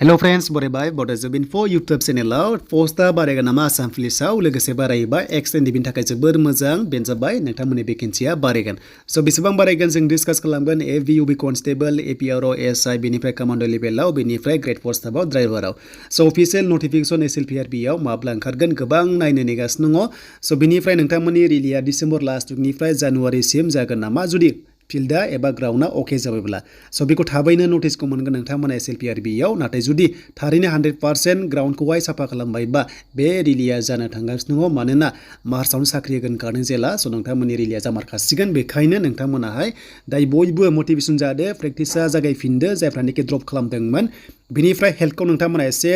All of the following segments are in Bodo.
Hello friends, borebai Bodo info YouTube channel posta baregan nama Assam Policeau लोगोसे बारायबाय Exe-NDFB नि थाखाय जोबोर मोजां बेनो जाबाय नोंथांमोननि भेकेन्सिया बारायगोन सो बेसेबां बारायगोन जों डिसकास खालामगोन AVUB Constable APRO SI बेनिफ्राय Commando लेभेलाव बेनिफ्राय ग्रेड 4 स्टाफआव ड्राइभाराव सो अफिशियेल नोटिफिकेशन SLPRB आव माब्ला ओंखारगोन गोबां नायनो नेगासिनो दङ सो बेनिफ्राय नोंथांमोननि रिलिया डिसेम्बर लास्ट उइकनिफ्राय जानुवारिसिम जागोन नामा जुदि फिल्डा एबा ग्राउन्डआ अके जाबायब्ला सो बेखौ थाबैनो नोटिसखौ मोनगोन नोंथांमोना SLPRB आव नाथाय जुदि थारैनो 100% ग्राउन्डखौहाय साफा खालामबायबा बे रिलिया जानो थांगासिनो दङ मानोना मार्चआवनो साख्रि होगोन खारदों जेला सो नोंथांमोननि रिलिया जामारखासिगोन बेखायनो नोंथांमोनाहाय दायो बयबो मोटिभेसन जादो प्रेक्टिसा जागायफिनदो जायफ्रानोखि ड्रप खालामदोंमोन बिनिफ्राय हेल्थखौ नोंथांमोना एसे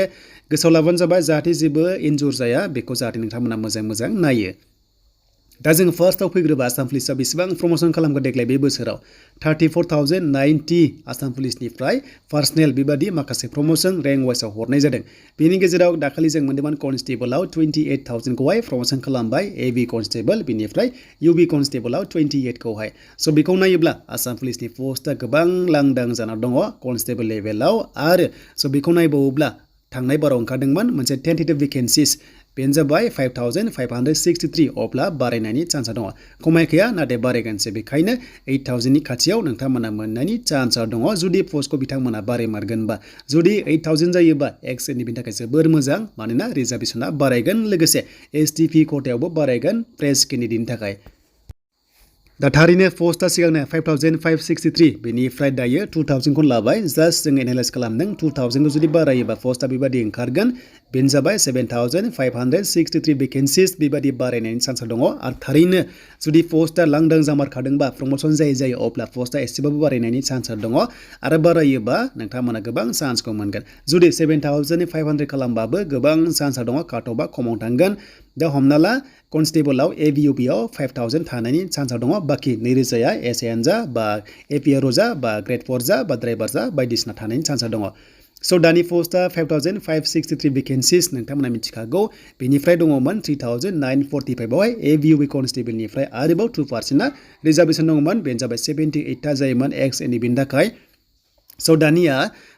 गोसोआव लाबानो जाबाय जाहाथे जेबो इनजुर जाया बेखौ जाहाथे नोंथांमोना मोजां नायो दा जों फार्स्टआव फैग्रोबा आसाम पुलिसआ बेसेबां प्रमोशन खालामगोन देग्लाय बे बोसोराव 34,090 आसाम पुलिसनिफ्राय पार्सनेल बेबादि माखासे प्रमोशन रैंक वाइसआव हरनाय जादों बेनि गेजेराव दाखालि जों मोनदोंमोन कनस्टेबलआव 28,000खौहाय प्रमोशन खालामबाय एबी कनस्टेबल बेनिफ्राय यूबी कनस्टेबलआव 28खौहाय सो बेखौ नायोब्ला आसाम पुलिसनि पोस्टआ गोबां लांदां जाना दङ कनस्टेबल लेभेलाव आरो सो बेखौ नायबावोब्ला थांनाय बाराव ओंखारदोंमोन मोनसे टेन्टेटिभ वेकेन्सिस बेनो जाबाय 5,563 अब्ला बारायनायनि चान्सआ दङ खमायखाया नाथाय बारायगोनसो बेखायनो 8,000 नि खाथियाव नोंथांमोना मोननायनि चान्सआ दङ जुदि पोस्टखौ बिथांमोना बारायमारगोनबा जुदि 8,000 जायोबा Exe-NDFB नि थाखाय जोबोर मोजां मानोना रिजार्भेशनआ बारायगोन लोगोसे STP कोटायावबो बारायगोन प्रेस केन्डिडेटनि थाखाय दा थारैनो पोस्टआ सिगांनो 5,563 बेनिफ्राय दायो 2,000 खौ लाबाय जास्ट जों एनालाइज खालामदों 2,000 खौ जुदि बारायोबा पोस्टआ बेबादि ओंखारगोन बेनो जाबाय 7,563 भेकेन्सिस बेबादि बारायनायनि चान्स दङ आरो थारैनो जुदि पोस्टआ लांदां जामारखादोंबा प्रमोशन जायो अब्ला पोस्टआ एसेबाबो बारायनायनि चान्स दङ आरो बारायोबा नोंथांमोना गोबां चान्सखौ मोनगोन जुदि 7,500 खालामबाबो गोबां चान्स दङ काटअफआ खमाव थांगोन दा हमना ला कनस्टेबलआव AVUB आव 5,000 थानायनि चान्स दङ बाकी 2,000 SIN जा बा APRO जा बा ग्रेड 4 जा बा ड्राइभार जा बायदिसिना थानायनि चान्स दङ सो दानि पोस्टआ 5,563 भेकेन्सिस नोंथांमोना मिथिखागौ बेनिफ्राय दङमोन 3,945 आवहाय AVUB कनस्टेबलनिफ्राय आरोबाव 2%आ रिजार्भेशन दङमोन बेनो जाबाय 78 ता जायोमोन Exe-NDFB नि थाखाय सो दानिया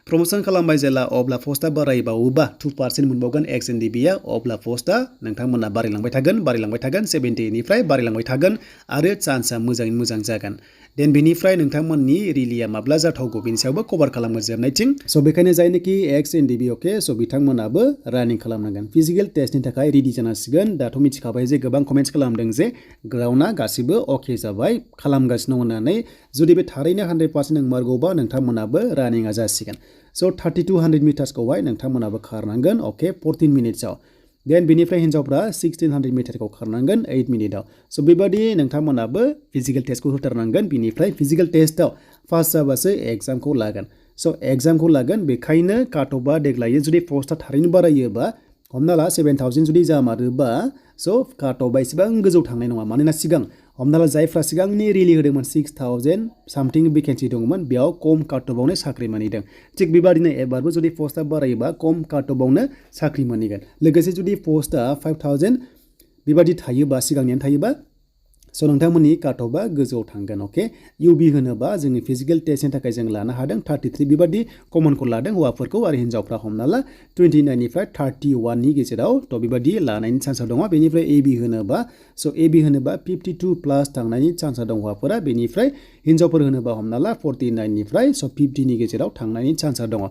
प्रमोशन खालामबाय जेला अब्ला पोस्टआ बारायबावोबा 2% मोनबावगोन Exe-NDFB आ अब्ला पोस्टआ नोंथांमोना बारायलांबाय थागोन 70 निफ्राय बारायलांबाय थागोन आरो चान्सआ मोजां जागोन देन बेनिफ्राय नोंथांमोननि रिलिया माब्ला जाथावगौ बेनि सायावबो कभार खालामगोन जोबनायथिं सो बेखायनो जायनोखि Exe-NDFB अके सो बिथांमोनाबो रानिं खालामनांगोन फिजिकल टेस्टनि थाखाय रेडि जानांसिगोन दाथ' मिथिखाबाय जे गोबां कमेन्ट्स खालामदों जे ग्राउन्डआ गासिबो अके जाबाय खालामगासिनो होननानै जुदि बे थारैनो 100% नंमारगौबा नोंथांमोनाबो रानिंआ जासिगोन सो 3200 मिटार्सखौहाय नोंथांमोनाबो खारनांगोन अके 14 मिनिट्सआव देन बेनिफ्राय हिन्जावफ्रा 1600 मिटारखौ खारनांगोन 8 मिनिटआव सो बेबादि नोंथांमोनाबो फिजिकल टेस्टखौ होथारनांगोन बेनिफ्राय फिजिकल टेस्टआव पास जाबासो एग्जामखौ लागोन सो एग्जामखौ लागोन बेखायनो काटअफआ देग्लाय जुदि पोस्टआ थारैनो बारायोबा हमना ला 7,000 जुदि जामारोबा सो काटअफआ एसेबां गोजौ थांनाय नङा मानोना सिगां हमना ला जायफ्रा सिगांनि रिलि होदोंमोन 6,000 सामथिं भेकेन्सि दङमोन बेयाव खम काटअफआवनो साख्रि मोनहैदों थिग बेबादिनो एबारबो जुदि पोस्टआ बारायोबा खम काटअफआवनो साख्रि मोनहैगोन लोगोसे जुदि पोस्टआ 5,000 बेबादि थायोबा सिगांनियानो थायोबा सो नोंथांमोननि काटअफआ गोजौआव थांगोन अके यूबी होनोबा जोंनि फिजिकल टेस्टनि थाखाय जों लानो हादों 33 बेबादि कमनखौ लादों हौवाफोरखौ आरो हिन्जावफ्रा हमना ला 29 निफ्राय 31 नि गेजेराव थ' बेबादि लानायनि चान्स दङ बेनिफ्राय एबी होनोबा सो एबी होनोबा 52 प्लास थांनायनि चान्स दं हौवाफोरा बेनिफ्राय हिन्जावफोर होनोबा हमना ला 49 निफ्राय सो 50 नि गेजेराव थांनायनि चान्स दङ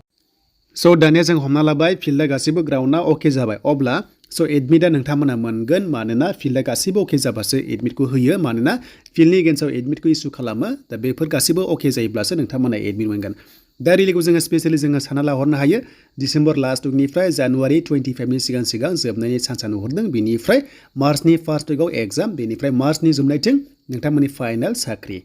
सो दानिया जों हमना लाबाय फिल्डआ गासिबो ग्राउन्डआ अके जाबाय अब्ला सो एडमिटआ नोंथांमोना मोनगोन मानोना फिल्डआ गासिबो अके जाबासो एडमिटखौ होयो मानोना फिल्डनि एगेन्स्टआव एडमिटखौ इसु खालामो दा बेफोर गासिबो अके जायोब्लासो नोंथांमोना एडमिट मोनगोन दा रिलिखौ जोङो स्पेसियेलि जोङो सानना लाहरनो हायो डिसेम्बर लास्ट उइकनिफ्राय जानुवारि 25 नि सिगां जोबनायनि चान्सआ नुहुरदों बेनिफ्राय मार्चनि फार्स्ट उइकआव एग्जाम बेनिफ्राय मार्चनि जोबनायथिं नोंथांमोननि फाइनाल साख्रि